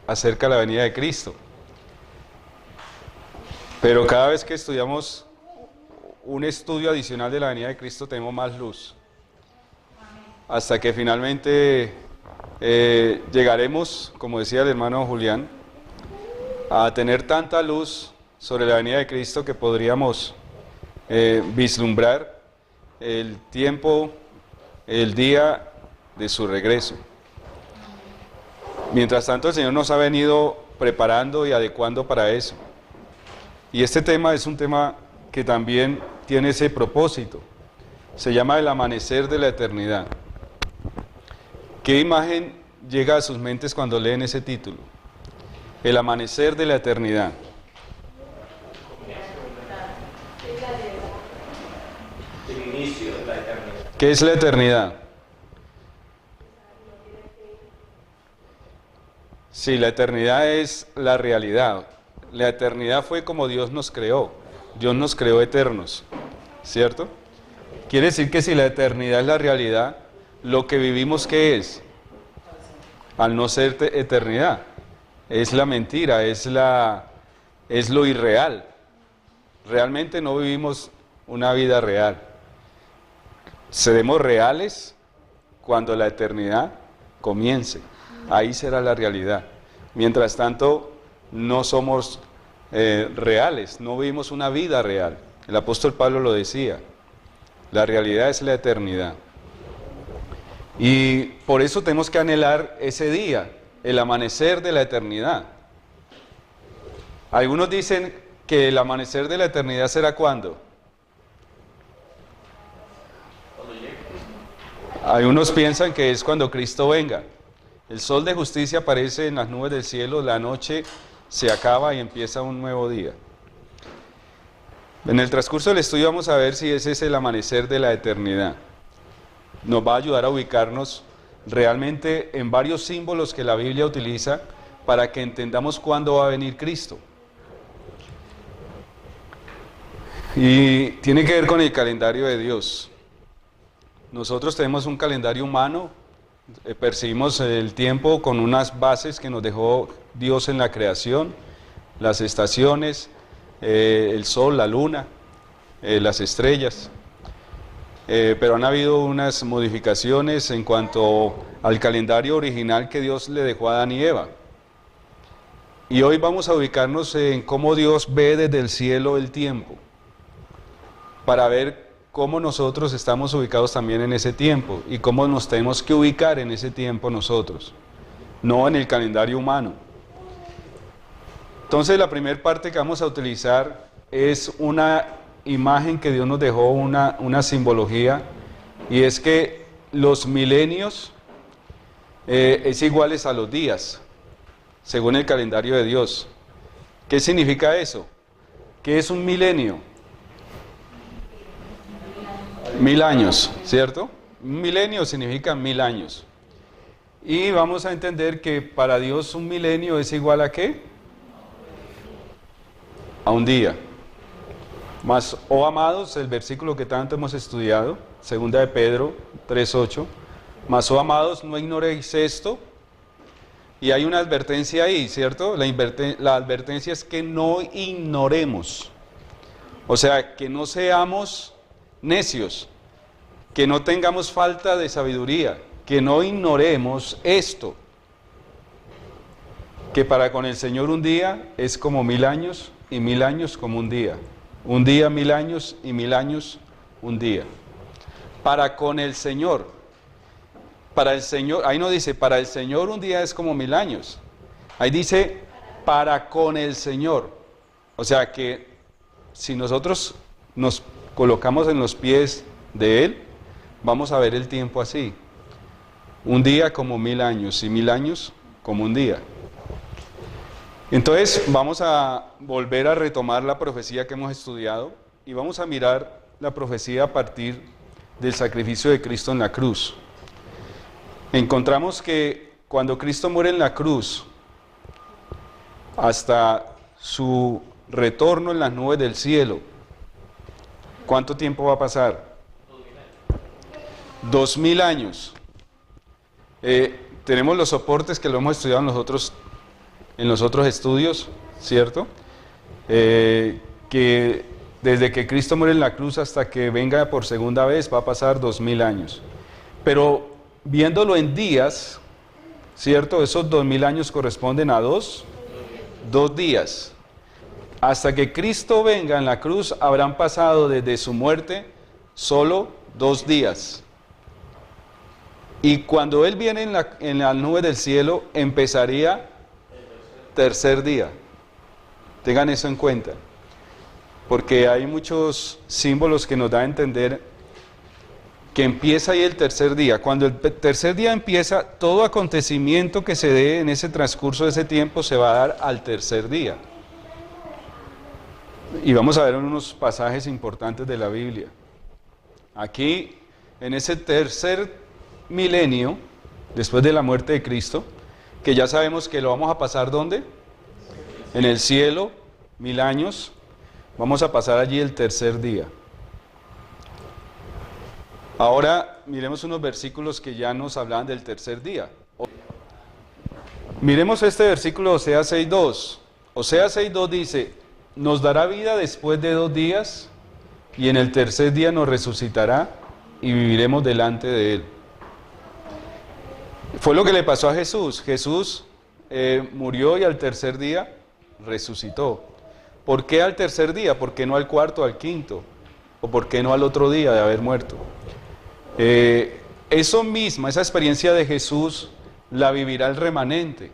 acerca de la venida de Cristo. Pero cada vez que estudiamos un estudio adicional de la venida de Cristo tenemos más luz. Hasta que finalmente llegaremos, como decía el hermano Julián, a tener tanta luz sobre la venida de Cristo que podríamos vislumbrar el tiempo, el día de su regreso. Mientras tanto, el Señor nos ha venido preparando y adecuando para eso. Y este tema es un tema que también tiene ese propósito. Se llama el amanecer de la eternidad. ¿Qué imagen llega a sus mentes cuando leen ese título? El amanecer de la eternidad. El inicio de la eternidad. ¿Qué es la eternidad? Sí, la eternidad es la realidad. La eternidad fue como Dios nos creó. Dios nos creó eternos, ¿cierto? Quiere decir que si la eternidad es la realidad, lo que vivimos, ¿qué es? Al no ser eternidad, es la mentira, es lo irreal. Realmente no vivimos una vida real. Seremos reales cuando la eternidad comience. Ahí será la realidad. Mientras tanto, no somos reales, no vivimos una vida real. El apóstol Pablo lo decía, la realidad es la eternidad. Y por eso tenemos que anhelar ese día, el amanecer de la eternidad. Algunos dicen que el amanecer de la eternidad será ¿cuándo? Algunos piensan que es cuando Cristo venga. El sol de justicia aparece en las nubes del cielo, la noche se acaba y empieza un nuevo día. En el transcurso del estudio vamos a ver si ese es el amanecer de la eternidad. Nos va a ayudar a ubicarnos realmente en varios símbolos que la Biblia utiliza para que entendamos cuándo va a venir Cristo. Y tiene que ver con el calendario de Dios. Nosotros tenemos un calendario humano, percibimos el tiempo con unas bases que nos dejó Dios en la creación, las estaciones, el sol, la luna, las estrellas. Pero han habido unas modificaciones en cuanto al calendario original que Dios le dejó a Adán y Eva. Y hoy vamos a ubicarnos en cómo Dios ve desde el cielo el tiempo, para ver cómo nosotros estamos ubicados también en ese tiempo y cómo nos tenemos que ubicar en ese tiempo nosotros, no en el calendario humano. Entonces la primera parte que vamos a utilizar es una imagen que Dios nos dejó, una simbología, y es que los milenios es iguales a los días, según el calendario de Dios. ¿Qué significa eso? ¿Qué es un milenio? 1000 años, ¿cierto? Un milenio significa 1000 años. Y vamos a entender que para Dios un milenio es igual ¿a qué? A un día. Mas, oh amados, el versículo que tanto hemos estudiado, segunda de Pedro 3:8, mas, oh amados, no ignoréis esto. Y hay una advertencia ahí, ¿cierto? La advertencia es que no ignoremos. O sea, que no seamos necios, que no tengamos falta de sabiduría, que no ignoremos esto, que para con el Señor un día es como 1000 años y 1000 años como un día 1000 años y 1000 años un día. Para con el Señor, ahí no dice para el Señor un día es como 1000 años, ahí dice para con el Señor. O sea que si nosotros nos colocamos en los pies de Él, vamos a ver el tiempo así. Un día como 1000 años y 1000 años como un día. Entonces vamos a volver a retomar la profecía que hemos estudiado y vamos a mirar la profecía a partir del sacrificio de Cristo en la cruz. Encontramos que cuando Cristo muere en la cruz, hasta su retorno en las nubes del cielo, ¿cuánto tiempo va a pasar? 2000 años. Tenemos los soportes que lo hemos estudiado en los otros en los otros estudios, ¿cierto? Que desde que Cristo muere en la cruz hasta que venga por segunda vez va a pasar 2000 años. Pero viéndolo en días, ¿cierto? Esos 2000 años corresponden a dos días. Hasta que Cristo venga en la cruz habrán pasado desde su muerte solo 2 días. Y cuando Él viene en la nube del cielo, empezaría tercer día. Tengan eso en cuenta. Porque hay muchos símbolos que nos dan a entender que empieza ahí el tercer día. Cuando el tercer día empieza, todo acontecimiento que se dé en ese transcurso de ese tiempo se va a dar al tercer día. Y vamos a ver unos pasajes importantes de la Biblia. Aquí, en ese tercer milenio, después de la muerte de Cristo, que ya sabemos que lo vamos a pasar ¿dónde? En el cielo, 1000 años, vamos a pasar allí el tercer día. Ahora miremos unos versículos que ya nos hablaban del tercer día. Miremos este versículo de Oseas 6:2. Oseas 6:2 dice: nos dará vida después de 2 días, y en el tercer día nos resucitará, y viviremos delante de Él. Fue lo que le pasó a Jesús. Jesús murió y al tercer día resucitó. ¿Por qué al tercer día? ¿Por qué no al cuarto, al quinto? ¿O por qué no al otro día de haber muerto? Eso mismo, esa experiencia de Jesús, la vivirá el remanente.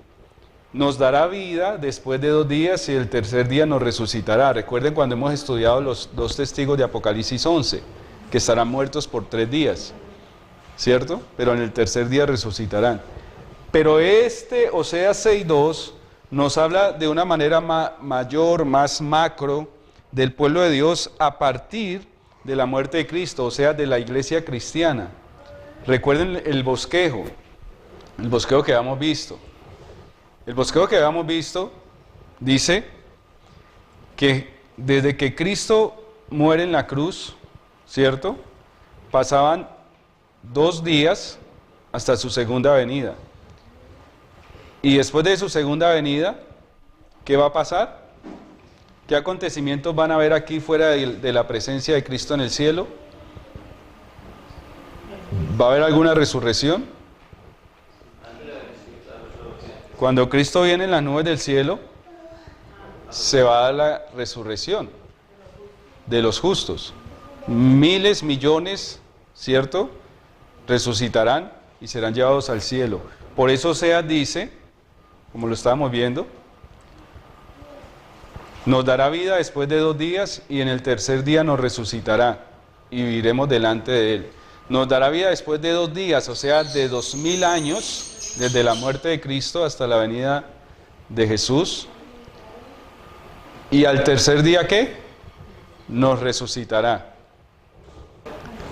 Nos dará vida después de 2 días y el tercer día nos resucitará. Recuerden cuando hemos estudiado los 2 testigos de Apocalipsis 11, que estarán muertos por 3 días, ¿cierto? Pero en el tercer día resucitarán. Pero Oseas 6:2 nos habla de una manera mayor, más macro, del pueblo de Dios a partir de la muerte de Cristo, o sea, de la iglesia cristiana. Recuerden el bosquejo que habíamos visto. El bosquejo que habíamos visto dice que desde que Cristo muere en la cruz, ¿cierto? Pasaban 2 días hasta su segunda venida. Y después de su segunda venida, ¿qué va a pasar? ¿Qué acontecimientos van a haber aquí fuera de la presencia de Cristo en el cielo? ¿Va a haber alguna resurrección? Cuando Cristo viene en las nubes del cielo, se va a dar la resurrección de los justos. Miles, millones, ¿cierto? Resucitarán y serán llevados al cielo. Por eso Oseas dice, como lo estábamos viendo, nos dará vida después de 2 días y en el tercer día nos resucitará y viviremos delante de Él. Nos dará vida después de 2 días, o sea, de 2000 años, desde la muerte de Cristo hasta la venida de Jesús. Y al tercer día, ¿qué? Nos resucitará.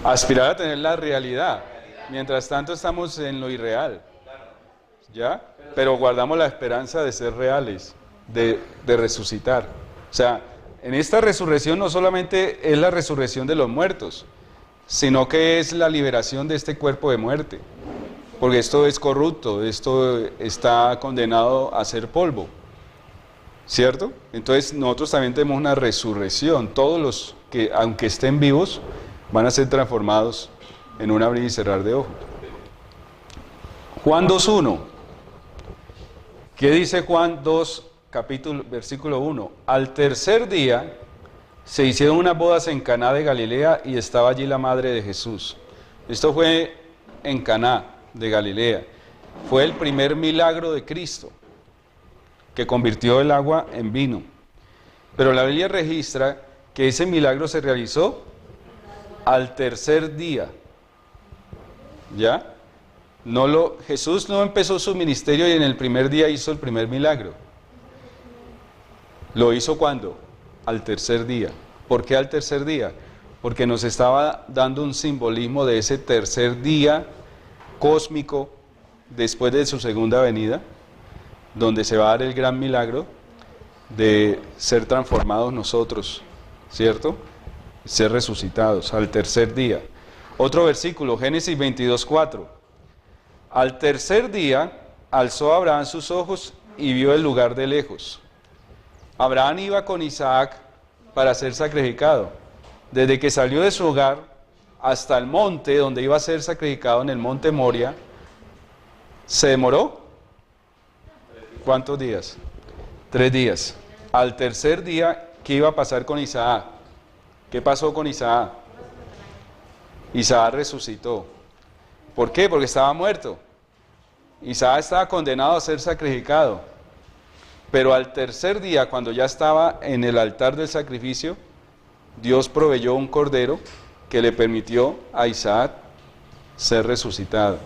Aspirar a tener la realidad. Mientras tanto estamos en lo irreal, ¿ya? Pero guardamos la esperanza de ser reales, de resucitar. O sea, en esta resurrección no solamente es la resurrección de los muertos, sino que es la liberación de este cuerpo de muerte. Porque esto es corrupto, esto está condenado a ser polvo, ¿cierto? Entonces nosotros también tenemos una resurrección. Todos los que, aunque estén vivos, van a ser transformados en un abrir y cerrar de ojos. Juan 2:1. ¿Qué dice Juan 2, versículo 1? Al tercer día se hicieron unas bodas en Caná de Galilea y estaba allí la madre de Jesús. Esto fue en Caná de Galilea. Fue el primer milagro de Cristo, que convirtió el agua en vino. Pero la Biblia registra que ese milagro se realizó al tercer día. ¿Ya? Jesús no empezó su ministerio y en el primer día hizo el primer milagro. ¿Lo hizo cuándo? Al tercer día. ¿Por qué al tercer día? Porque nos estaba dando un simbolismo de ese tercer día cósmico después de su segunda venida, donde se va a dar el gran milagro de ser transformados nosotros, ¿cierto? Ser resucitados al tercer día. Otro versículo, Génesis 22:4. Al tercer día alzó Abraham sus ojos y vio el lugar de lejos. Abraham iba con Isaac para ser sacrificado. Desde que salió de su hogar hasta el monte donde iba a ser sacrificado, en el monte Moria, ¿se demoró? ¿Cuántos días? 3 días. Al tercer día, ¿qué iba a pasar con Isaac? ¿Qué pasó con Isaac? Isaac resucitó. ¿Por qué? Porque estaba muerto. Isaac estaba condenado a ser sacrificado. Pero al tercer día, cuando ya estaba en el altar del sacrificio, Dios proveyó un cordero que le permitió a Isaac ser resucitado.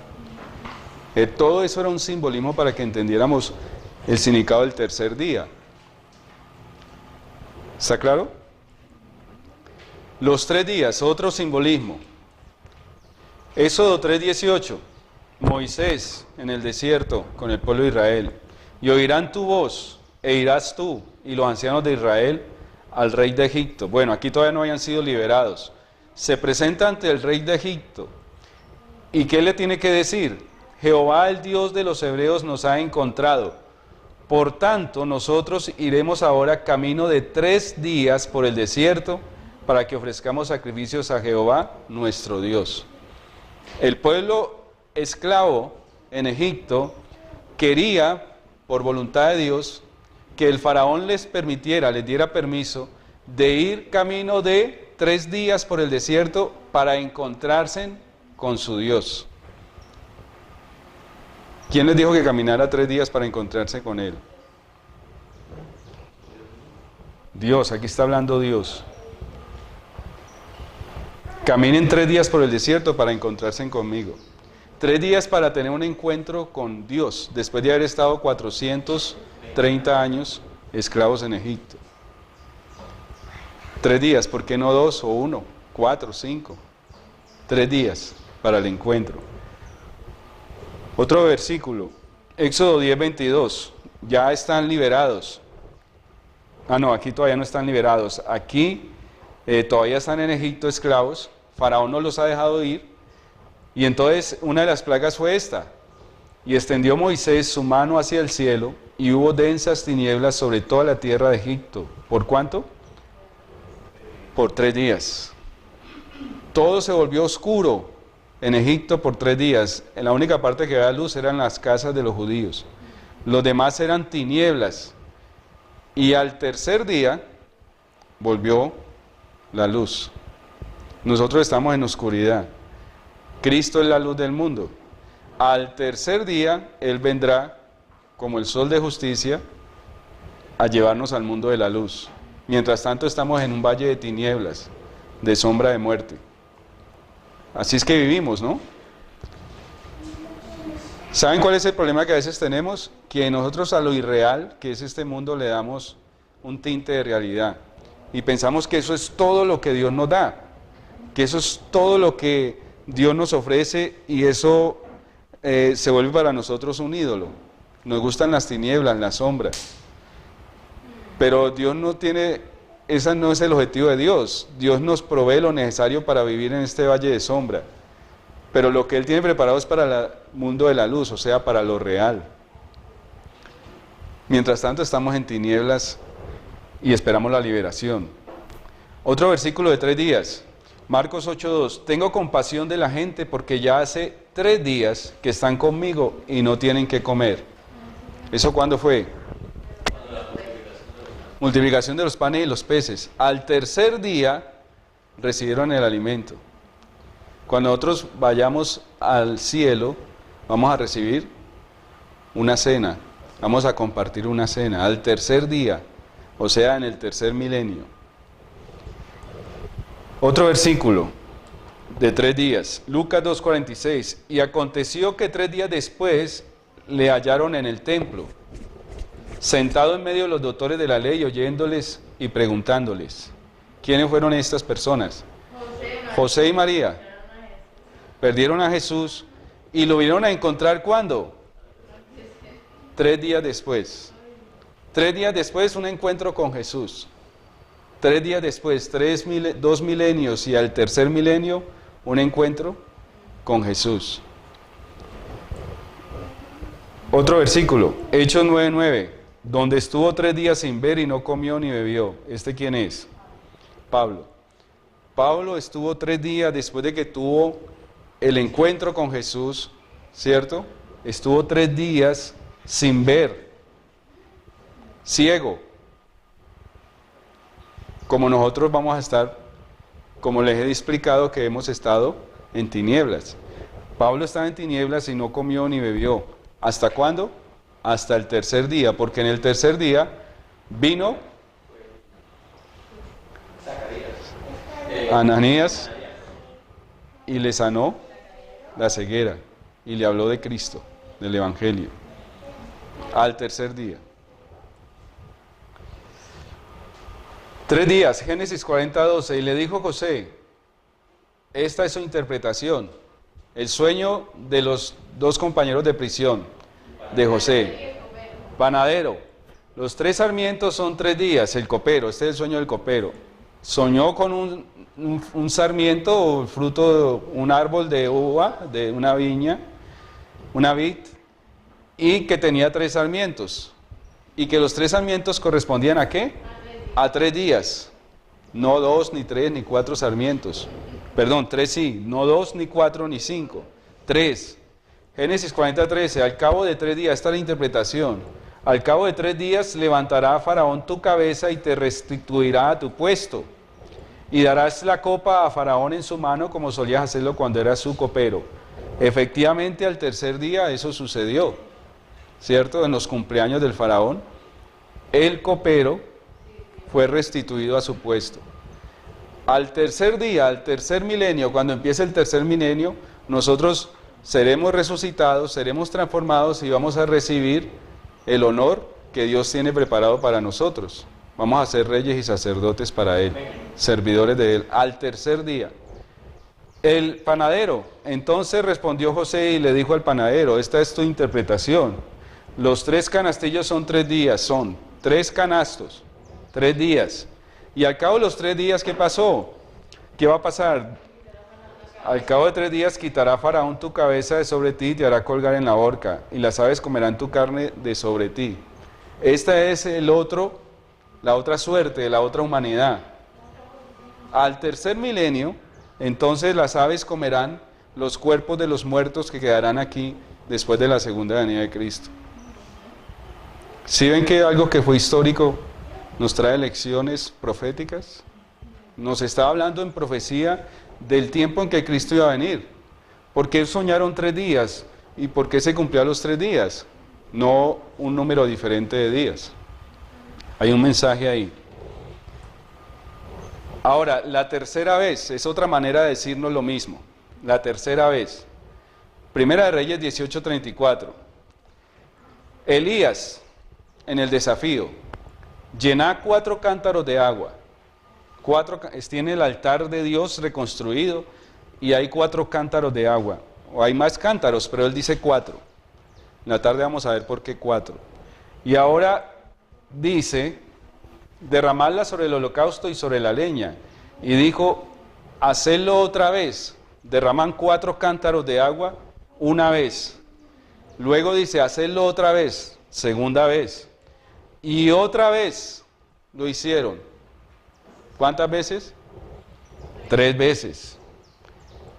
Todo eso era un simbolismo para que entendiéramos el significado del tercer día. ¿Está claro? Los 3 días, otro simbolismo. Éxodo 3:18, Moisés en el desierto con el pueblo de Israel. Y oirán tu voz, e irás tú y los ancianos de Israel al rey de Egipto. Bueno, aquí todavía no habían sido liberados. Se presenta ante el rey de Egipto. ¿Y qué le tiene que decir? Jehová, el Dios de los hebreos, nos ha encontrado. Por tanto, nosotros iremos ahora camino de 3 días por el desierto para que ofrezcamos sacrificios a Jehová, nuestro Dios. El pueblo esclavo en Egipto quería, por voluntad de Dios, que el faraón les diera permiso de ir camino de 3 días por el desierto para encontrarse con su Dios. ¿Quién les dijo que caminara 3 días para encontrarse con Él? Dios, aquí está hablando Dios. Caminen 3 días por el desierto para encontrarse conmigo. 3 días para tener un encuentro con Dios, después de haber estado 430 años esclavos en Egipto. 3 días, ¿por qué no 2 o 1, 4, 5? 3 días para el encuentro. Otro versículo, Éxodo 10:22, ya están liberados. No, aquí todavía no están liberados. Aquí todavía están en Egipto esclavos. Faraón no los ha dejado ir. Y entonces una de las plagas fue esta. Y extendió Moisés su mano hacia el cielo, y hubo densas tinieblas sobre toda la tierra de Egipto. ¿Por cuánto? Por 3 días. Todo se volvió oscuro en Egipto por 3 días. En la única parte que había luz eran las casas de los judíos. Los demás eran tinieblas. Y al tercer día volvió la luz. Nosotros estamos en oscuridad. Cristo es la luz del mundo. Al tercer día Él vendrá como el sol de justicia a llevarnos al mundo de la luz. Mientras tanto estamos en un valle de tinieblas, de sombra de muerte. Así es que vivimos, ¿no? ¿Saben cuál es el problema que a veces tenemos? Que nosotros a lo irreal, que es este mundo, le damos un tinte de realidad. Y pensamos que eso es todo lo que Dios nos da, que eso es todo lo que Dios nos ofrece, y eso se vuelve para nosotros un ídolo. Nos gustan las tinieblas, las sombras. Pero Dios no tiene, ese no es el objetivo de Dios. Dios nos provee lo necesario para vivir en este valle de sombra. Pero lo que Él tiene preparado es para el mundo de la luz, o sea, para lo real. Mientras tanto estamos en tinieblas y esperamos la liberación. Otro versículo de 3 días, Marcos 8:2. Tengo compasión de la gente porque ya hace 3 días que están conmigo y no tienen que comer. ¿Eso cuándo fue? Multiplicación de los panes y los peces. Al tercer día recibieron el alimento. Cuando nosotros vayamos al cielo, vamos a recibir una cena. Vamos a compartir una cena. Al tercer día, o sea, en el tercer milenio. Otro versículo de 3 días, Lucas 2:46. Y aconteció que 3 días después le hallaron en el templo, sentado en medio de los doctores de la ley, oyéndoles y preguntándoles. ¿Quiénes fueron estas personas? José y María. Perdieron a Jesús y lo vinieron a encontrar ¿cuándo? 3 días después. 3 días después, un encuentro con Jesús. 3 días después, 2 milenios, y al tercer milenio, un encuentro con Jesús. Otro versículo, Hechos 9:9, donde estuvo 3 días sin ver y no comió ni bebió. ¿Este quién es? Pablo. Pablo estuvo 3 días después de que tuvo el encuentro con Jesús, ¿cierto? Estuvo 3 días sin ver, ciego. Como nosotros vamos a estar, como les he explicado que hemos estado en tinieblas. Pablo estaba en tinieblas y no comió ni bebió. ¿Hasta cuándo? Hasta el tercer día, porque en el tercer día vino Ananías y le sanó la ceguera y le habló de Cristo, del Evangelio, al tercer día. 3 días, Génesis 40:12, y le dijo José, esta es su interpretación, el sueño de los 2 compañeros de prisión de José, panadero, los 3 sarmientos son 3 días, el copero, este es el sueño del copero, soñó con un sarmiento o fruto de un árbol de uva, de una viña, una vid, y que tenía 3 sarmientos, y que los 3 sarmientos correspondían ¿a qué? A 3 días, no 2, ni 3, ni 4 sarmientos, perdón, 3 sí, no 2, ni 4, ni 5, 3. Génesis 40:13, al cabo de 3 días, esta es la interpretación, al cabo de 3 días levantará a Faraón tu cabeza y te restituirá a tu puesto, y darás la copa a Faraón en su mano como solías hacerlo cuando eras su copero. Efectivamente, al tercer día eso sucedió, ¿cierto? En los cumpleaños del Faraón, el copero fue restituido a su puesto. Al tercer día, al tercer milenio, cuando empiece el tercer milenio, nosotros seremos resucitados, seremos transformados y vamos a recibir el honor que Dios tiene preparado para nosotros. Vamos a ser reyes y sacerdotes para Él, servidores de Él, al tercer día. El panadero, entonces respondió José y le dijo al panadero, esta es tu interpretación, los 3 canastillos son 3 días, son 3 canastos, 3 días, y al cabo de los 3 días, ¿qué pasó? ¿Qué va a pasar? Al cabo de 3 días quitará Faraón tu cabeza de sobre ti y te hará colgar en la horca, y las aves comerán tu carne de sobre ti. Esta es la otra suerte, la otra humanidad. Al tercer milenio, entonces las aves comerán los cuerpos de los muertos que quedarán aquí después de la segunda venida de Cristo. ¿Sí ven que algo que fue histórico nos trae lecciones proféticas? Nos está hablando en profecía del tiempo en que Cristo iba a venir. ¿Por qué soñaron 3 días? ¿Y por qué se cumplían los 3 días? No un número diferente de días. Hay un mensaje ahí. Ahora, la tercera vez es otra manera de decirnos lo mismo. La tercera vez. Primera de Reyes 18:34. Elías, en el desafío, llena 4 cántaros de agua. Tiene el altar de Dios reconstruido y hay 4 cántaros de agua. O hay más cántaros, pero él dice 4. En la tarde vamos a ver por qué 4. Y ahora dice, derramarla sobre el holocausto y sobre la leña. Y dijo, hacedlo otra vez. Derraman 4 cántaros de agua una vez. Luego dice, hacedlo otra vez, segunda vez. Y otra vez lo hicieron. ¿Cuántas veces? 3 veces.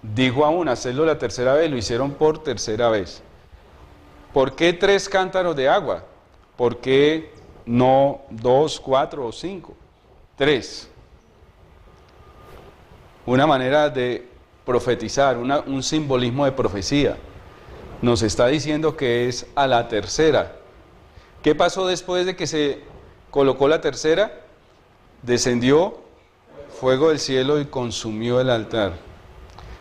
Dijo aún, hacedlo la tercera vez, lo hicieron por tercera vez. ¿Por qué 3 cántaros de agua? ¿Por qué no 2, 4 o 5? 3. Una manera de profetizar, un simbolismo de profecía. Nos está diciendo que es a la tercera. ¿Qué pasó después de que se colocó la tercera? Descendió fuego del cielo y consumió el altar.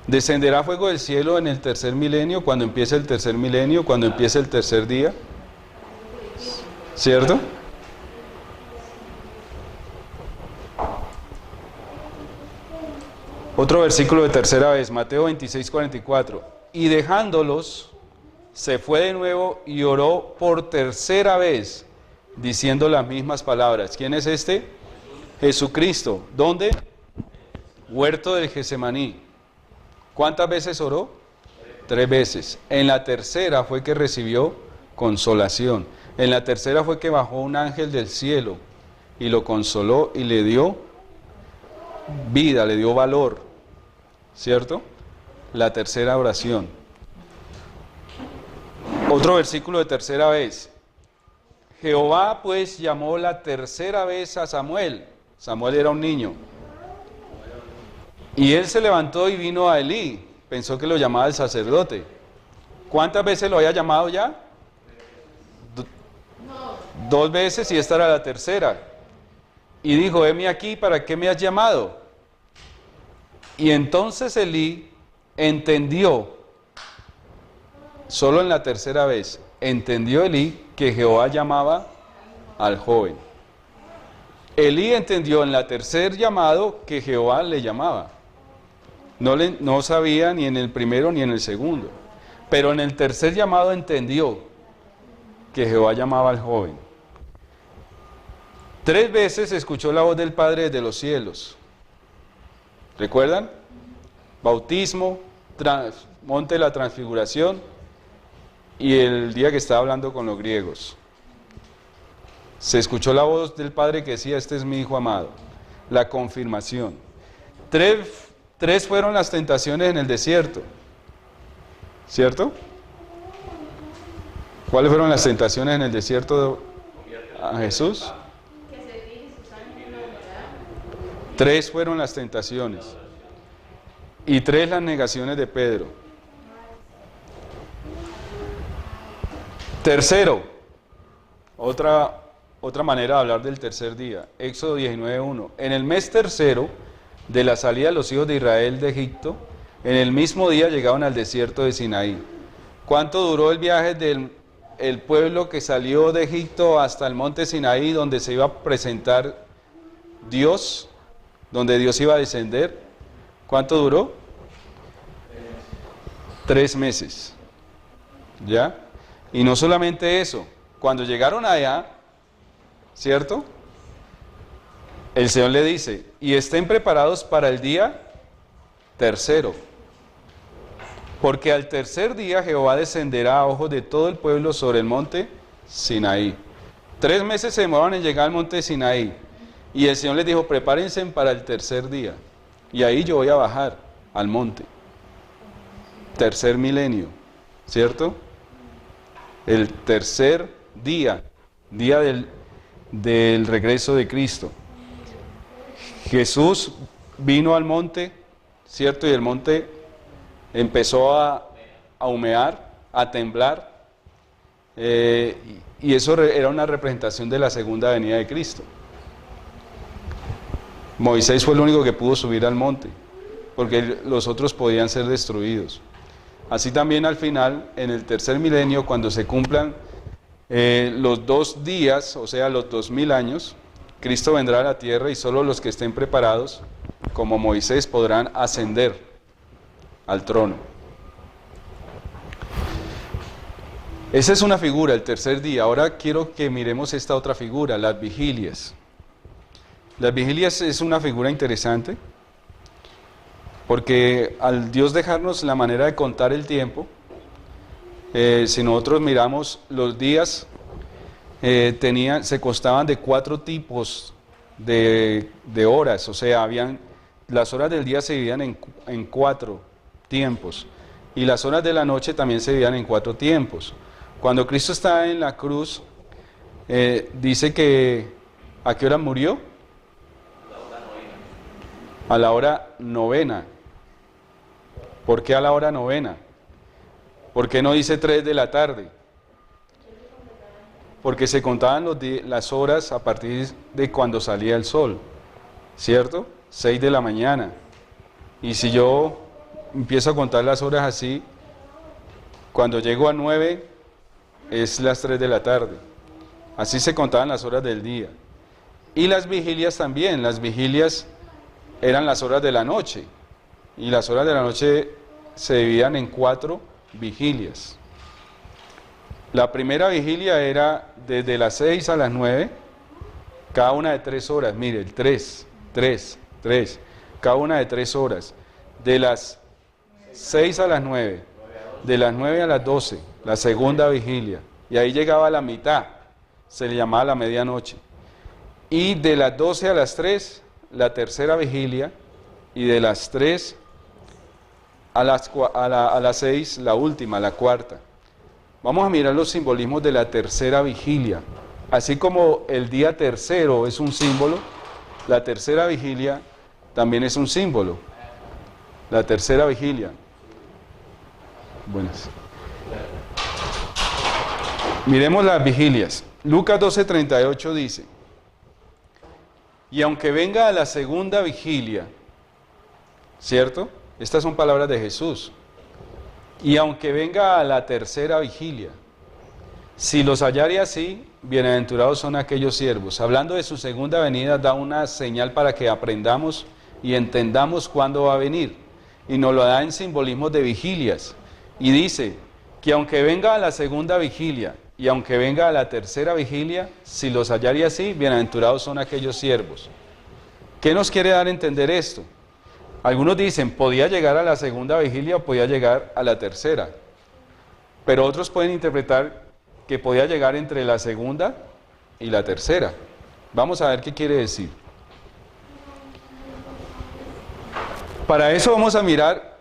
¿Descenderá fuego del cielo en el tercer milenio, cuando empiece el tercer milenio, cuando empiece el tercer día? ¿Cierto? Otro versículo de tercera vez, Mateo 26:44. Y dejándolos, se fue de nuevo y oró por tercera vez, diciendo las mismas palabras. ¿Quién es este? Jesucristo. ¿Dónde? Huerto del Getsemaní. ¿Cuántas veces oró? 3 veces. En la tercera fue que recibió consolación. En la tercera fue que bajó un ángel del cielo y lo consoló y le dio vida, le dio valor, ¿cierto? La tercera oración. Otro versículo de tercera vez. Jehová pues llamó la tercera vez a Samuel. Samuel era un niño. Y él se levantó y vino a Elí. Pensó que lo llamaba el sacerdote. ¿Cuántas veces lo había llamado ya? Dos veces, y esta era la tercera. Y dijo, heme aquí, ¿para qué me has llamado? Y entonces Elí entendió, solo en la tercera vez, entendió Elí que Jehová llamaba al joven. Elí entendió en la tercer llamado que Jehová le llamaba. No sabía ni en el primero ni en el segundo. Pero en el tercer llamado entendió que Jehová llamaba al joven. 3 veces escuchó la voz del Padre desde los cielos. ¿Recuerdan? Bautismo, monte de la transfiguración y el día que estaba hablando con los griegos. Se escuchó la voz del Padre que decía, este es mi Hijo amado. La confirmación. 3 fueron las tentaciones en el desierto. ¿Cierto? ¿Cuáles fueron las tentaciones en el desierto a Jesús? 3 fueron las tentaciones. Y 3 las negaciones de Pedro. Tercero, otra manera de hablar del tercer día. Éxodo 19:1. En el mes tercero de la salida de los hijos de Israel de Egipto, en el mismo día llegaron al desierto de Sinaí. ¿Cuánto duró el viaje del pueblo que salió de Egipto hasta el monte Sinaí, donde se iba a presentar Dios, donde Dios iba a descender? ¿Cuánto duró? 3 meses. ¿Ya? Y no solamente eso, cuando llegaron allá, ¿cierto? El Señor le dice, y estén preparados para el día tercero, porque al tercer día Jehová descenderá a ojos de todo el pueblo sobre el monte Sinaí. 3 meses se demoraron en llegar al monte Sinaí, y el Señor les dijo, prepárense para el tercer día, y ahí yo voy a bajar al monte. Tercer milenio, ¿cierto? El tercer día del regreso de Cristo. Jesús vino al monte, ¿cierto? Y el monte empezó a humear, a temblar, y eso era una representación de la segunda venida de Cristo. Moisés fue el único que pudo subir al monte, porque los otros podían ser destruidos. Así también al final, en el tercer milenio, cuando se cumplan los 2 días, o sea, los 2000 años, Cristo vendrá a la tierra y solo los que estén preparados, como Moisés, podrán ascender al trono. Esa es una figura, el tercer día. Ahora quiero que miremos esta otra figura, las vigilias. Las vigilias es una figura interesante, porque al Dios dejarnos la manera de contar el tiempo, si nosotros miramos los días, se constaban de 4 tipos de horas, o sea, las horas del día se dividían en 4 tiempos, y las horas de la noche también se dividían en 4 tiempos. Cuando Cristo está en la cruz, dice que, ¿a qué hora murió? A la hora novena. ¿Por qué a la hora novena? ¿Por qué no dice 3 de la tarde? Porque se contaban las horas a partir de cuando salía el sol, ¿cierto? 6 de la mañana. Y si yo empiezo a contar las horas así, cuando llego a 9 es las 3 de la tarde. Así se contaban las horas del día. Y las vigilias también, las vigilias eran las horas de la noche. Y las horas de la noche se dividían en 4 vigilias. La primera vigilia era desde las 6 a las 9, cada una de 3 horas. Mire, el 3, cada una de 3 horas. De las 6 a las 9, de las 9 a las 12, la segunda vigilia. y ahí llegaba a la mitad, se le llamaba la medianoche. Y de las 12 a las 3, la tercera vigilia, y de las 3 a las 6, la última, la cuarta. Vamos a mirar los simbolismos de la tercera vigilia. Así como el día tercero es un símbolo, la tercera vigilia también es un símbolo. La tercera vigilia. Buenas. Miremos las vigilias. Lucas 12:38 dice: y aunque venga a la segunda vigilia, ¿cierto? Estas son palabras de Jesús. Y aunque venga a la tercera vigilia, si los hallare así, bienaventurados son aquellos siervos. Hablando de su segunda venida, da una señal para que aprendamos y entendamos cuándo va a venir. Y nos lo da en simbolismos de vigilias. Y dice que aunque venga a la segunda vigilia y aunque venga a la tercera vigilia, si los hallare así, bienaventurados son aquellos siervos. ¿Qué nos quiere dar a entender esto? Algunos dicen, podía llegar a la segunda vigilia o podía llegar a la tercera. Pero otros pueden interpretar que podía llegar entre la segunda y la tercera. Vamos a ver qué quiere decir. Para eso vamos a mirar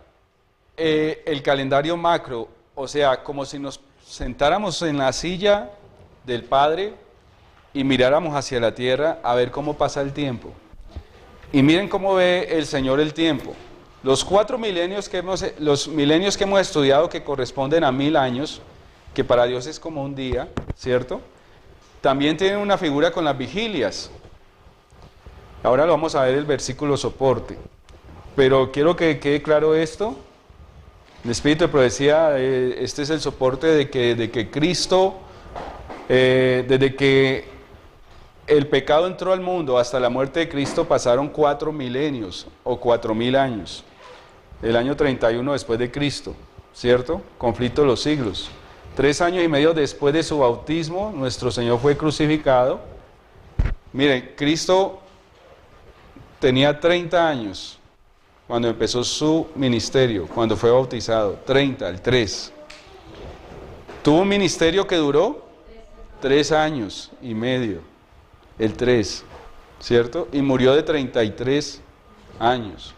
el calendario macro, o sea, como si nos sentáramos en la silla del Padre y miráramos hacia la tierra a ver cómo pasa el tiempo. Y miren cómo ve el Señor el tiempo. Los 4 milenios los milenios que hemos estudiado, que corresponden a 1000 años, que para Dios es como un día, ¿cierto? También tienen una figura con las vigilias. Ahora lo vamos a ver el versículo soporte. Pero quiero que quede claro esto. El Espíritu de Profecía, este es el soporte de que Cristo, desde que el pecado entró al mundo hasta la muerte de Cristo, pasaron 4 milenios o 4000 años. El año 31 después de Cristo, ¿cierto? Conflicto de los siglos. 3 años y medio después de su bautismo, nuestro Señor fue crucificado. Miren, Cristo tenía 30 años cuando empezó su ministerio, cuando fue bautizado. 30, el 3. Tuvo un ministerio que duró 3 años y medio. El 3, ¿cierto? Y murió de 33 años.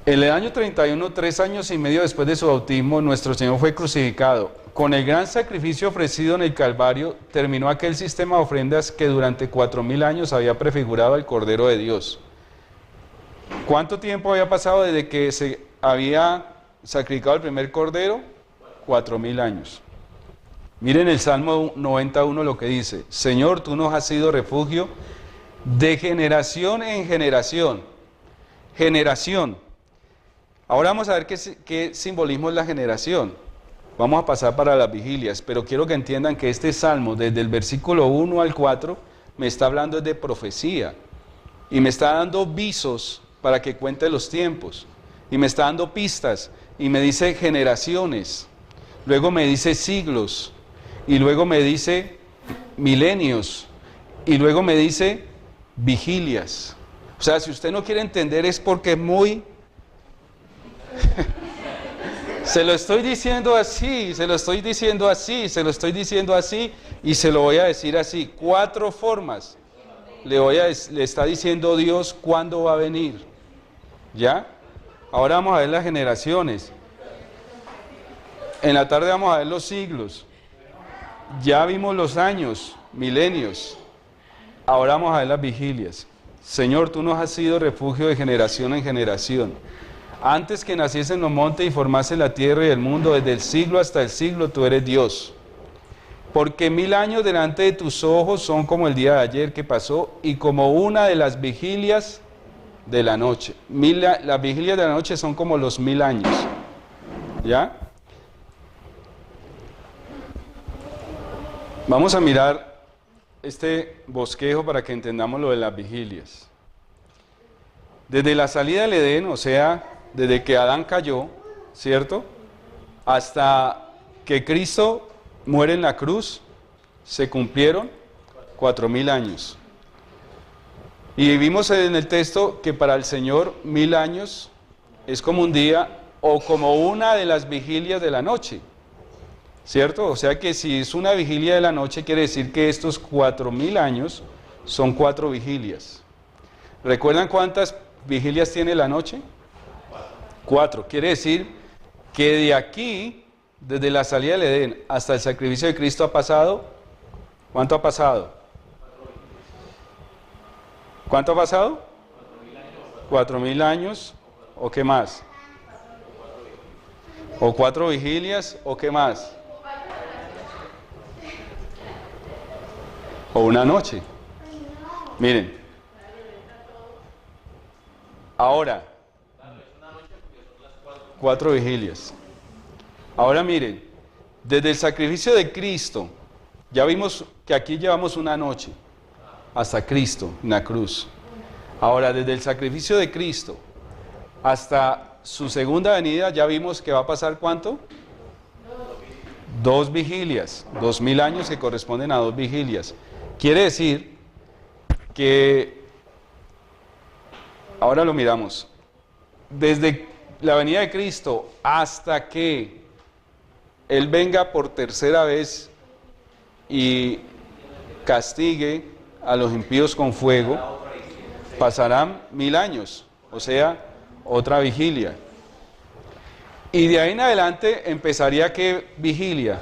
En el año 31, 3 años y medio después de su bautismo, nuestro Señor fue crucificado. Con el gran sacrificio ofrecido en el Calvario, terminó aquel sistema de ofrendas que durante 4000 años había prefigurado al Cordero de Dios. ¿Cuánto tiempo había pasado desde que se había sacrificado el primer Cordero? 4000 años. Miren el Salmo 91 lo que dice: Señor, tú nos has sido refugio de generación en generación. Generación. Ahora vamos a ver qué simbolismo es la generación. Vamos a pasar para las vigilias, pero quiero que entiendan que este Salmo, desde el versículo 1 al 4, me está hablando de profecía. Y me está dando visos para que cuente los tiempos. Y me está dando pistas. Y me dice generaciones. Luego me dice siglos. Y luego me dice milenios, y luego me dice vigilias. O sea, si usted no quiere entender es porque es muy... Se lo estoy diciendo así, se lo estoy diciendo así, se lo estoy diciendo así, y se lo voy a decir así. 4 formas le está diciendo Dios cuándo va a venir. ¿Ya? Ahora vamos a ver las generaciones. En la tarde vamos a ver los siglos. Ya vimos los años, milenios. Ahora vamos a ver las vigilias. Señor, tú nos has sido refugio de generación en generación. Antes que naciesen los montes y formasen la tierra y el mundo, desde el siglo hasta el siglo, tú eres Dios. Porque 1000 años delante de tus ojos son como el día de ayer que pasó y como una de las vigilias de la noche. Las vigilias de la noche son como los 1000 años. ¿Ya? Vamos a mirar este bosquejo para que entendamos lo de las vigilias. Desde la salida del Edén, o sea, desde que Adán cayó, ¿cierto? Hasta que Cristo muere en la cruz, se cumplieron 4000 años. Y vimos en el texto que para el Señor 1000 años es como un día o como una de las vigilias de la noche. ¿cierto? O sea que si es una vigilia de la noche, quiere decir que estos 4000 años son 4 vigilias. ¿Recuerdan cuántas vigilias tiene la noche? 4. Quiere decir que de aquí, desde la salida del Edén hasta el sacrificio de Cristo ha pasado, ¿cuánto ha pasado? ¿Cuánto ha pasado? 4000 años, ¿o qué más? ¿O 4 vigilias, o qué más? O una noche. Miren. Ahora, 4 vigilias. Ahora miren, desde el sacrificio de Cristo, ya vimos que aquí llevamos una noche, hasta Cristo, en la cruz. Ahora, desde el sacrificio de Cristo hasta su segunda venida, ya vimos que va a pasar ¿cuánto? 2 vigilias, 2000 años que corresponden a 2 vigilias. Quiere decir que, ahora lo miramos, desde la venida de Cristo hasta que Él venga por tercera vez y castigue a los impíos con fuego, pasarán 1000 años, o sea, otra vigilia. Y de ahí en adelante empezaría ¿qué vigilia?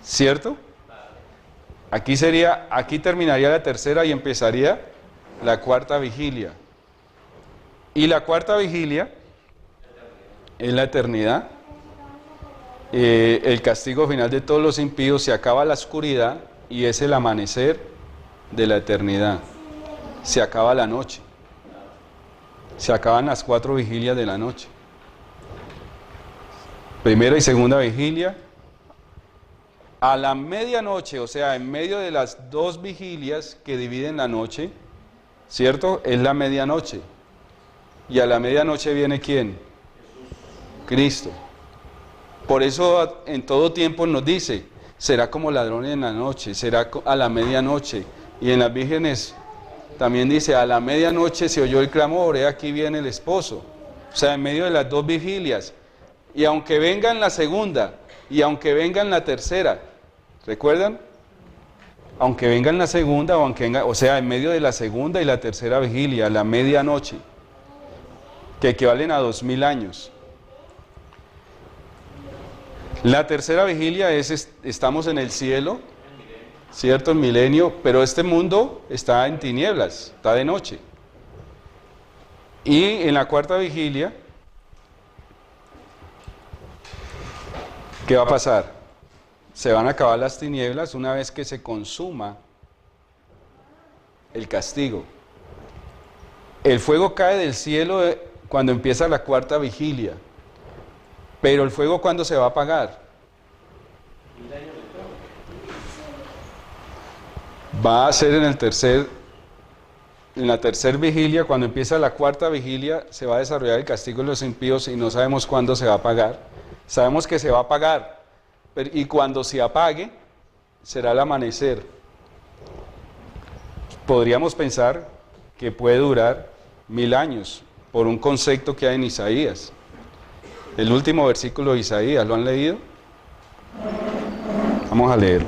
¿Cierto? Aquí terminaría la tercera y empezaría la cuarta vigilia. Y la cuarta vigilia es la eternidad. El castigo final de todos los impíos, se acaba la oscuridad y es el amanecer de la eternidad. Se acaba la noche. Se acaban las 4 vigilias de la noche. Primera y segunda vigilia. A la medianoche, o sea, en medio de las 2 vigilias que dividen la noche, ¿cierto? Es la medianoche. Y a la medianoche viene ¿quién? Cristo. Por eso en todo tiempo nos dice, será como ladrón en la noche, será a la medianoche. Y en las vírgenes también dice, a la medianoche se oyó el clamor, aquí viene el esposo. O sea, en medio de las 2 vigilias. Y aunque venga en la segunda, y aunque venga en la tercera, ¿recuerdan? Aunque venga en la segunda, o sea, en medio de la segunda y la tercera vigilia, la medianoche, que equivalen a 2000 años. La tercera vigilia estamos en el cielo, ¿cierto? El milenio, pero este mundo está en tinieblas, está de noche. Y en la cuarta vigilia, ¿qué va a pasar? Se van a acabar las tinieblas una vez que se consuma el castigo. El fuego cae del cielo cuando empieza la cuarta vigilia. Pero el fuego, ¿cuándo se va a apagar? Va a ser en la tercera vigilia, cuando empieza la cuarta vigilia, se va a desarrollar el castigo de los impíos y no sabemos cuándo se va a apagar. Sabemos que se va a apagar, y cuando se apague, será el amanecer. Podríamos pensar que puede durar 1000 años, por un concepto que hay en Isaías. El último versículo de Isaías, ¿lo han leído? Vamos a leer.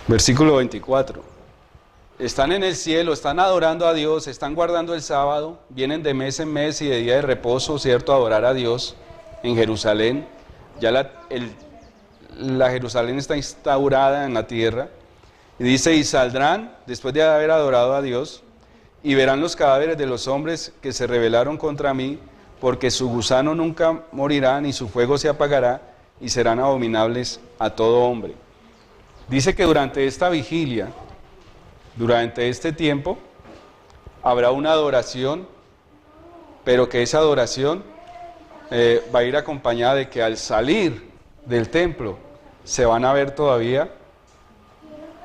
Versículo 24. Están en el cielo, están adorando a Dios, están guardando el sábado, vienen de mes en mes y de día de reposo, ¿cierto?, a adorar a Dios en Jerusalén. Ya la Jerusalén está instaurada en la tierra. Y dice, y saldrán, después de haber adorado a Dios, y verán los cadáveres de los hombres que se rebelaron contra mí, porque su gusano nunca morirá, ni su fuego se apagará, y serán abominables a todo hombre. Dice que durante esta vigilia, durante este tiempo, habrá una adoración, pero que esa adoración va a ir acompañada de que al salir del templo se van a ver todavía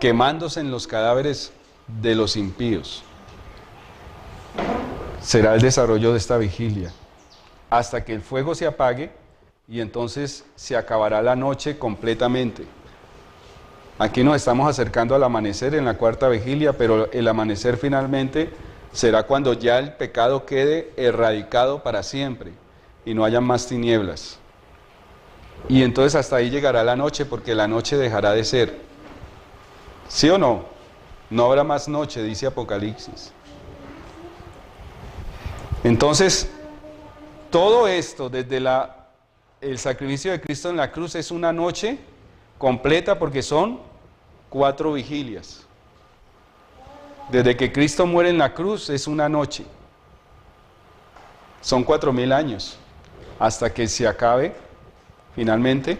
quemándose en los cadáveres de los impíos. Será el desarrollo de esta vigilia, hasta que el fuego se apague y entonces se acabará la noche completamente. Aquí nos estamos acercando al amanecer en la cuarta vigilia, pero el amanecer finalmente será cuando ya el pecado quede erradicado para siempre y no haya más tinieblas. Y entonces hasta ahí llegará la noche, porque la noche dejará de ser. ¿Sí o no? No habrá más noche, dice Apocalipsis. Entonces, todo esto, desde el sacrificio de Cristo en la cruz, es una noche completa, porque son 4 vigilias. Desde que Cristo muere en la cruz es una noche. Son 4000 años, hasta que se acabe finalmente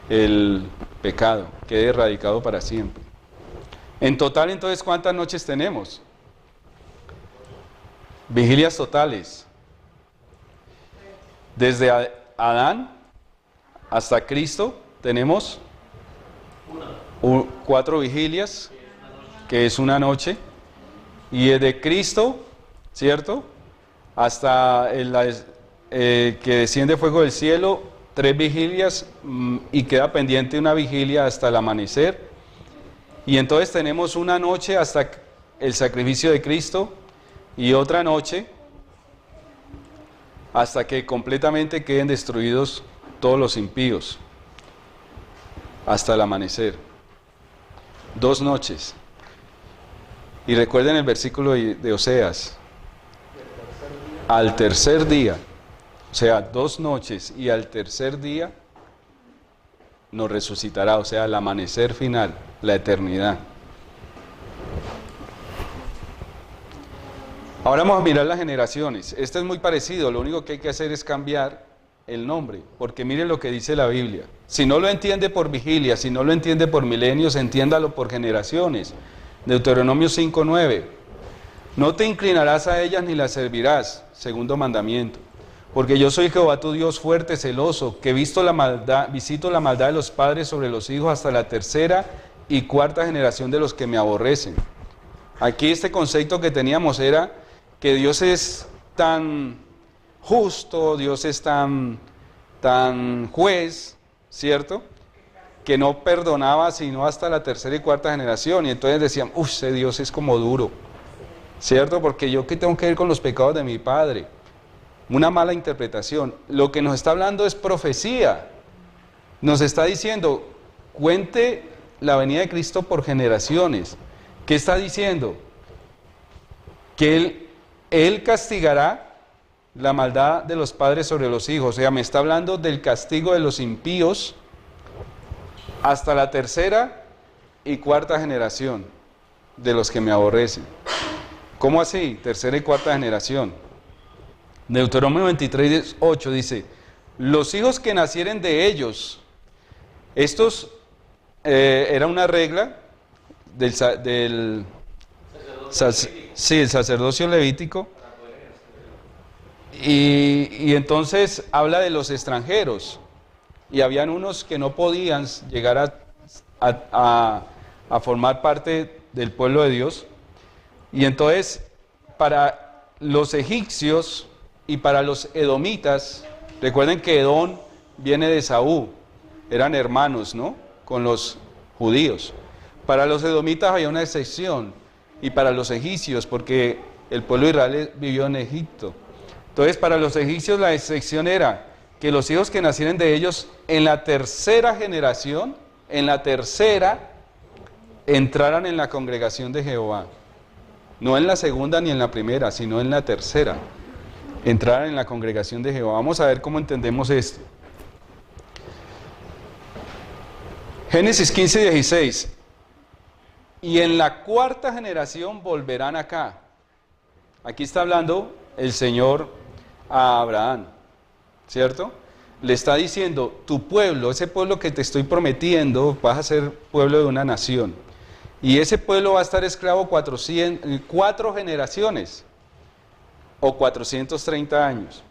el pecado, quede erradicado para siempre. En total, entonces, ¿cuántas noches tenemos? Vigilias totales. Desde Adán hasta Cristo tenemos 4 vigilias, que es una noche. Y desde Cristo, ¿cierto?, hasta que desciende fuego del cielo, 3 vigilias, y queda pendiente una vigilia hasta el amanecer. Y entonces tenemos una noche hasta el sacrificio de Cristo, y otra noche hasta que completamente queden destruidos todos los impíos, hasta el amanecer. 2 noches. Y recuerden el versículo de Oseas: al tercer día, o sea, 2 noches, y al tercer día nos resucitará, o sea, el amanecer final, la eternidad. Ahora vamos a mirar las generaciones. Este es muy parecido, lo único que hay que hacer es cambiar el nombre, porque miren lo que dice la Biblia. Si no lo entiende por vigilia, si no lo entiende por milenios, entiéndalo por generaciones. Deuteronomio 5:9. No te inclinarás a ellas ni las servirás, segundo mandamiento. Porque yo soy Jehová tu Dios fuerte, celoso, que visito la maldad de los padres sobre los hijos hasta la 3ª y 4ª generación de los que me aborrecen. Aquí este concepto que teníamos era que Dios es tan justo, Dios es tan juez, ¿cierto?, que no perdonaba sino hasta la 3ª y 4ª generación. Y entonces decían, ese Dios es como duro, ¿cierto?, porque yo qué tengo que ver con los pecados de mi padre. Una mala interpretación. Lo que nos está hablando es profecía. Nos está diciendo, cuente la venida de Cristo por generaciones. ¿Qué está diciendo? Que Él castigará la maldad de los padres sobre los hijos. O sea, me está hablando del castigo de los impíos hasta la 3ª y 4ª generación de los que me aborrecen. ¿Cómo así? 3ª y 4ª generación. Deuteronomio 23:8 dice: los hijos que nacieren de ellos, estos era una regla del sacerdocio levítico, y entonces habla de los extranjeros, y habían unos que no podían llegar a formar parte del pueblo de Dios, y entonces para los egipcios y para los edomitas, recuerden que Edom viene de Saúl, eran hermanos, ¿no?, con los judíos. Para los edomitas había una excepción, y para los egipcios, porque el pueblo de Israel vivió en Egipto. Entonces, para los egipcios la excepción era que los hijos que nacieran de ellos en la 3ª generación, entraran en la congregación de Jehová. No en la 2ª ni en la 1ª, sino en la 3ª. Entraran en la congregación de Jehová. Vamos a ver cómo entendemos esto. Génesis 15:16. Y en la 4ª generación volverán acá. Aquí está hablando el Señor a Abraham, ¿cierto? Le está diciendo, tu pueblo, ese pueblo que te estoy prometiendo, vas a ser pueblo de una nación. Y ese pueblo va a estar esclavo 4 generaciones, o 430 años.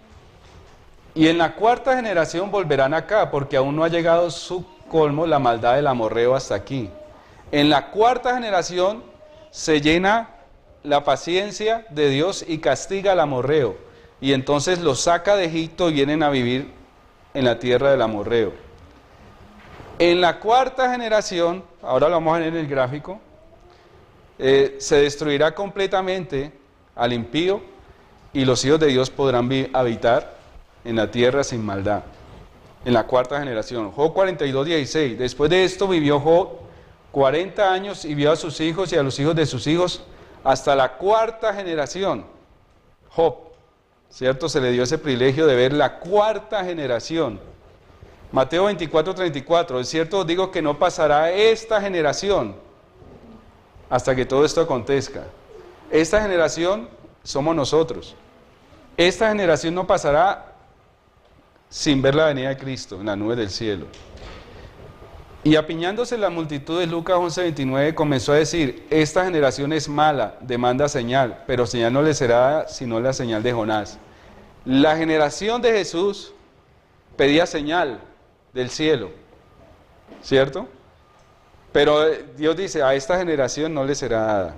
Y en la 4ª generación volverán acá, porque aún no ha llegado su colmo la maldad del amorreo hasta aquí. En la 4ª generación se llena la paciencia de Dios y castiga al amorreo. Y entonces los saca de Egipto y vienen a vivir en la tierra del amorreo. En la cuarta generación, ahora lo vamos a ver en el gráfico, se destruirá completamente al impío y los hijos de Dios podrán habitar en la tierra sin maldad. En la cuarta generación. Job 42:16. Después de esto vivió Job 40 años y vio a sus hijos y a los hijos de sus hijos hasta la cuarta generación. Job, ¿cierto? Se le dio ese privilegio de ver la cuarta generación. Mateo 24:34. Es cierto, os digo que no pasará esta generación hasta que todo esto acontezca. Esta generación somos nosotros. Esta generación no pasará sin ver la venida de Cristo en las nubes del cielo. Y apiñándose la multitud de Lucas 11:29 comenzó a decir: esta generación es mala, demanda señal, pero señal no le será sino la señal de Jonás. La generación de Jesús pedía señal del cielo, ¿cierto? Pero Dios dice: a esta generación no le será dada,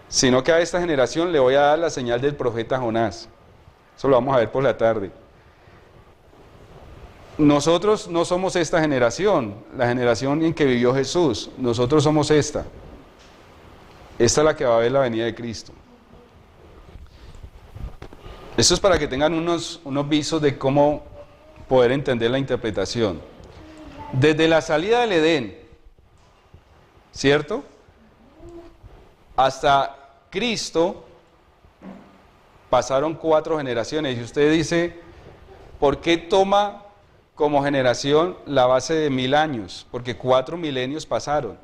sino que a esta generación le voy a dar la señal del profeta Jonás. Eso lo vamos a ver por la tarde. Nosotros no somos esta generación, la generación en que vivió Jesús. Nosotros somos esta. Esta es la que va a ver la venida de Cristo. Esto es para que tengan unos visos de cómo poder entender la interpretación. Desde la salida del Edén, ¿cierto?, hasta Cristo pasaron 4 generaciones. Y usted dice: ¿por qué toma como generación la base de 1000 años? Porque 4 milenios pasaron.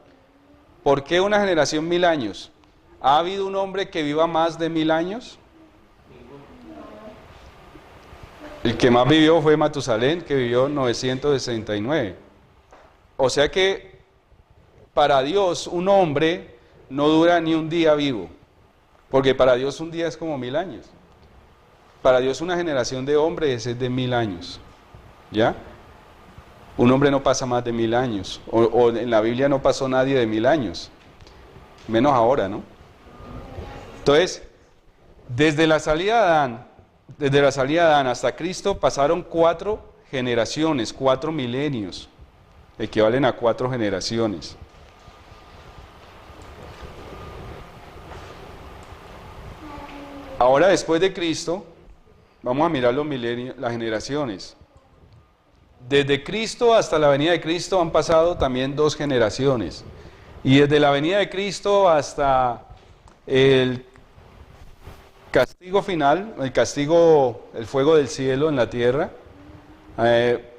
¿Por qué una generación 1000 años? ¿Ha habido un hombre que viva más de 1000 años? El que más vivió fue Matusalén, que vivió 969. O sea que para Dios un hombre no dura ni un día vivo, porque para Dios un día es como 1000 años. Para Dios una generación de hombres es de 1000 años. ¿Ya? Un hombre no pasa más de 1000 años, o en la Biblia no pasó nadie de 1000 años, menos ahora, ¿no? Entonces, desde la salida de Adán hasta Cristo pasaron 4 generaciones, 4 milenios, equivalen a 4 generaciones. Ahora, después de Cristo, vamos a mirar los milenios, las generaciones. Desde Cristo hasta la venida de Cristo han pasado también 2 generaciones. Y desde la venida de Cristo hasta el castigo final, el fuego del cielo en la tierra,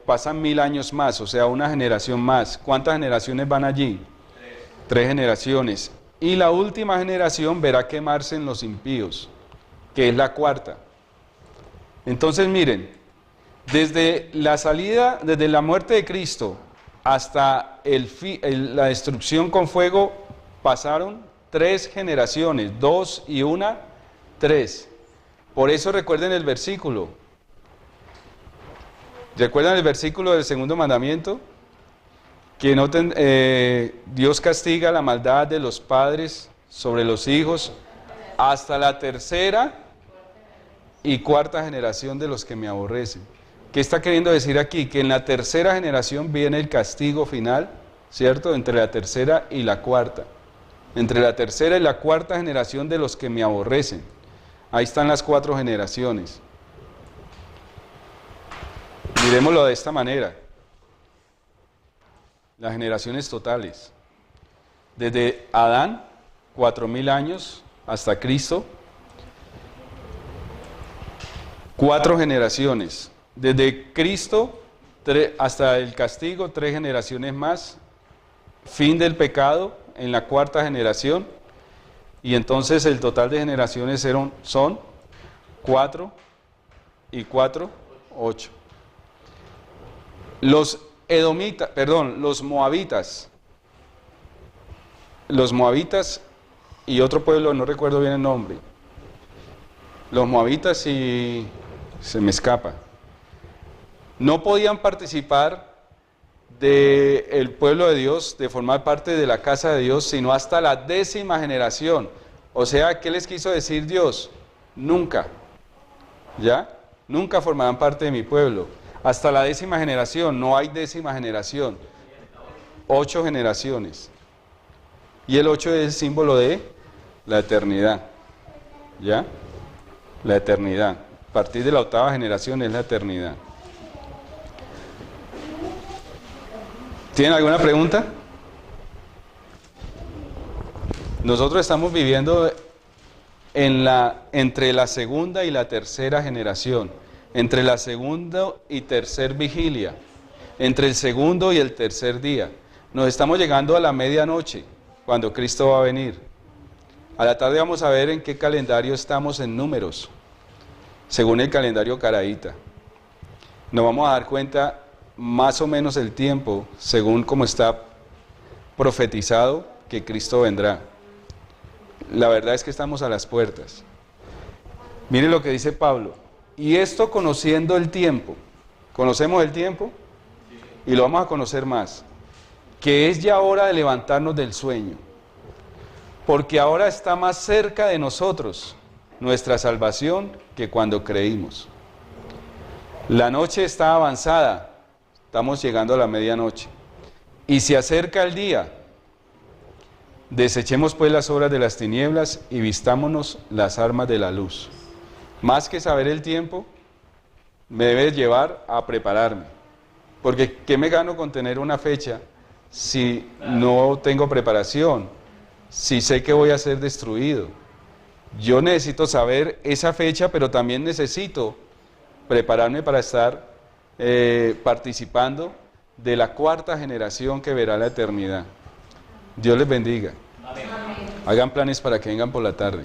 pasan 1000 años más, o sea, una generación más. ¿Cuántas generaciones van allí? 3 generaciones. Y la última generación verá quemarse en los impíos, que es la cuarta. Entonces miren, desde la muerte de Cristo hasta la destrucción con fuego, pasaron 3 generaciones, 2 y 1, 3. Por eso recuerden el versículo. ¿Recuerdan el versículo del segundo mandamiento? Que Dios castiga la maldad de los padres sobre los hijos hasta la tercera y cuarta generación de los que me aborrecen. ¿Qué está queriendo decir aquí? Que en la tercera generación viene el castigo final, ¿cierto? Entre la tercera y la cuarta. Entre la tercera y la cuarta generación de los que me aborrecen. Ahí están las 4 generaciones. Miremoslo de esta manera. Las generaciones totales. Desde Adán, 4000 años, hasta Cristo, 4 generaciones. Desde Cristo hasta el castigo, 3 generaciones más. Fin del pecado en la 4ª generación. Y entonces el total de generaciones son 4 y 4, 8. Los moabitas y otro pueblo, no recuerdo bien el nombre. Los moabitas y se me escapa. No podían participar del pueblo de Dios, de formar parte de la casa de Dios, sino hasta la 10ª generación. O sea, ¿qué les quiso decir Dios? Nunca, ¿ya? Nunca formarán parte de mi pueblo. hasta la 10ª generación. No hay 10ª generación. 8 generaciones. Y el 8 es el símbolo de la eternidad. ¿Ya? La eternidad. A partir de la 8ª generación es la eternidad. ¿Tienen alguna pregunta? Nosotros estamos viviendo entre la 2ª y la 3ª generación, entre la 2ª y 3ª vigilia, entre el 2º y el 3er día. Nos estamos llegando a la medianoche, cuando Cristo va a venir. A la tarde vamos a ver en qué calendario estamos en números, según el calendario caraíta. Nos vamos a dar cuenta más o menos el tiempo, según como está profetizado, que Cristo vendrá. La verdad es que estamos a las puertas. Mire lo que dice Pablo. Y esto conociendo el tiempo. ¿Conocemos el tiempo? Y lo vamos a conocer más. Que es ya hora de levantarnos del sueño. Porque ahora está más cerca de nosotros nuestra salvación que cuando creímos. La noche está avanzada. Estamos llegando a la medianoche. Y se acerca el día. Desechemos pues las obras de las tinieblas y vistámonos las armas de la luz. Más que saber el tiempo, me debe llevar a prepararme. Porque ¿qué me gano con tener una fecha si no tengo preparación? Si sé que voy a ser destruido. Yo necesito saber esa fecha, pero también necesito prepararme para estar participando de la 4ª generación que verá la eternidad. Dios les bendiga. Hagan planes para que vengan por la tarde.